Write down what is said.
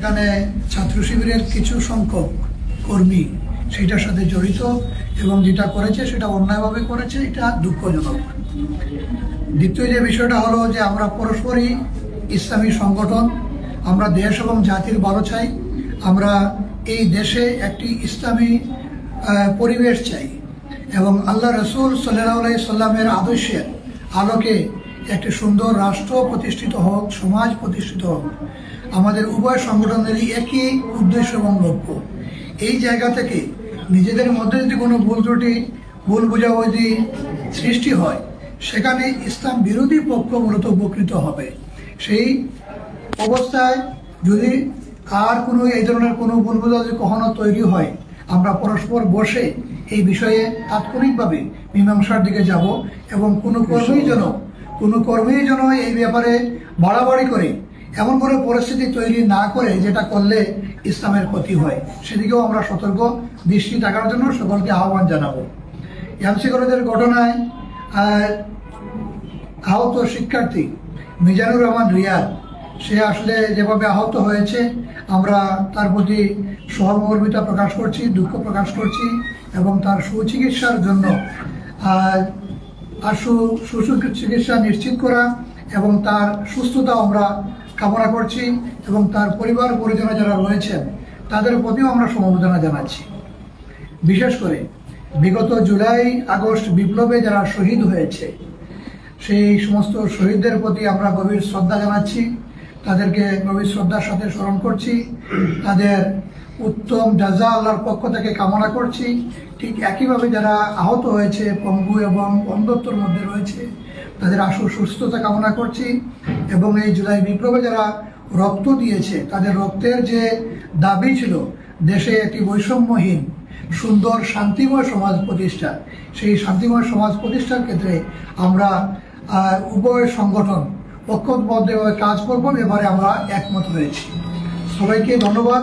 এখানে ছাত্র শিবিরের কিছু সংখ্যক কর্মী সেটার সাথে জড়িত এবং যেটা করেছে সেটা অন্যায়ভাবে করেছে, এটা দুঃখজনক। দ্বিতীয় যে বিষয়টা হলো যে আমরা পরস্পরই ইসলামী সংগঠন, আমরা দেশ এবং জাতির ভালো চাই, আমরা এই দেশে একটি ইসলামী পরিবেশ চাই এবং আল্লাহ রসুল সাল্লাল্লাহু আলাইহি সাল্লামের আদর্শের আলোকে একটি সুন্দর রাষ্ট্র প্রতিষ্ঠিত হোক, সমাজ প্রতিষ্ঠিত হোক। আমাদের উভয় সংগঠনেরই একই উদ্দেশ্য এবং লক্ষ্য। এই জায়গা থেকে নিজেদের মধ্যে যদি কোনো ভুল ত্রুটি, ভুল বোঝাবুঝি সৃষ্টি হয়, সেখানে ইসলাম বিরোধী পক্ষ মূলত উপকৃত হবে। সেই অবস্থায় যদি আর কোনো এই ধরনের কোনো ভুল বোঝাবুঝি কখনো তৈরি হয়, আমরা পরস্পর বসে এই বিষয়ে তাৎক্ষণিকভাবে মীমাংসার দিকে যাব এবং কোনো কর্মী যেন এই ব্যাপারে বাড়াবাড়ি করে এমন কোনো পরিস্থিতি তৈরি না করে যেটা করলে ইসলামের ক্ষতি হয়, সেদিকেও আমরা সতর্ক দৃষ্টি রাখার জন্য সকলকে আহ্বান জানাবো। এমসি কলেজের ঘটনায় আহত শিক্ষার্থী মিজানুর রহমান রিয়াদ, সে আসলে যেভাবে আহত হয়েছে, আমরা তার প্রতি সহমর্মিতা প্রকাশ করছি, দুঃখ প্রকাশ করছি এবং তার সুচিকিৎসার জন্য সুচিকিৎসা নিশ্চিত করা এবং তার সুস্থতা আমরা কামনা করছি এবং তার পরিবার পরিজন যারা রয়েছেন তাদের প্রতিও আমরা সমবেদনা জানাচ্ছি। বিশেষ করে বিগত জুলাই আগস্ট বিপ্লবে যারা শহীদ হয়েছে, সেই সমস্ত শহীদদের প্রতি আমরা গভীর শ্রদ্ধা জানাচ্ছি, তাদেরকে গভীর শ্রদ্ধার সাথে স্মরণ করছি, তাদের উত্তম জাযা আল্লাহর পক্ষ থেকে কামনা করছি। ঠিক একইভাবে যারা আহত হয়েছে, পঙ্গু এবং অন্ধত্বর মধ্যে রয়েছে, তাদের আশু সুস্থতা কামনা করছি এবং এই জুলাই বিপ্লবে যারা রক্ত দিয়েছে, তাদের রক্তের যে দাবি ছিল দেশে একটি বৈষম্যহীন সুন্দর শান্তিময় সমাজ প্রতিষ্ঠা, সেই শান্তিময় সমাজ প্রতিষ্ঠার ক্ষেত্রে আমরা উভয় সংগঠন ঐক্যবদ্ধভাবে কাজ করব, এবারে আমরা একমত হয়েছি। সবাইকে ধন্যবাদ।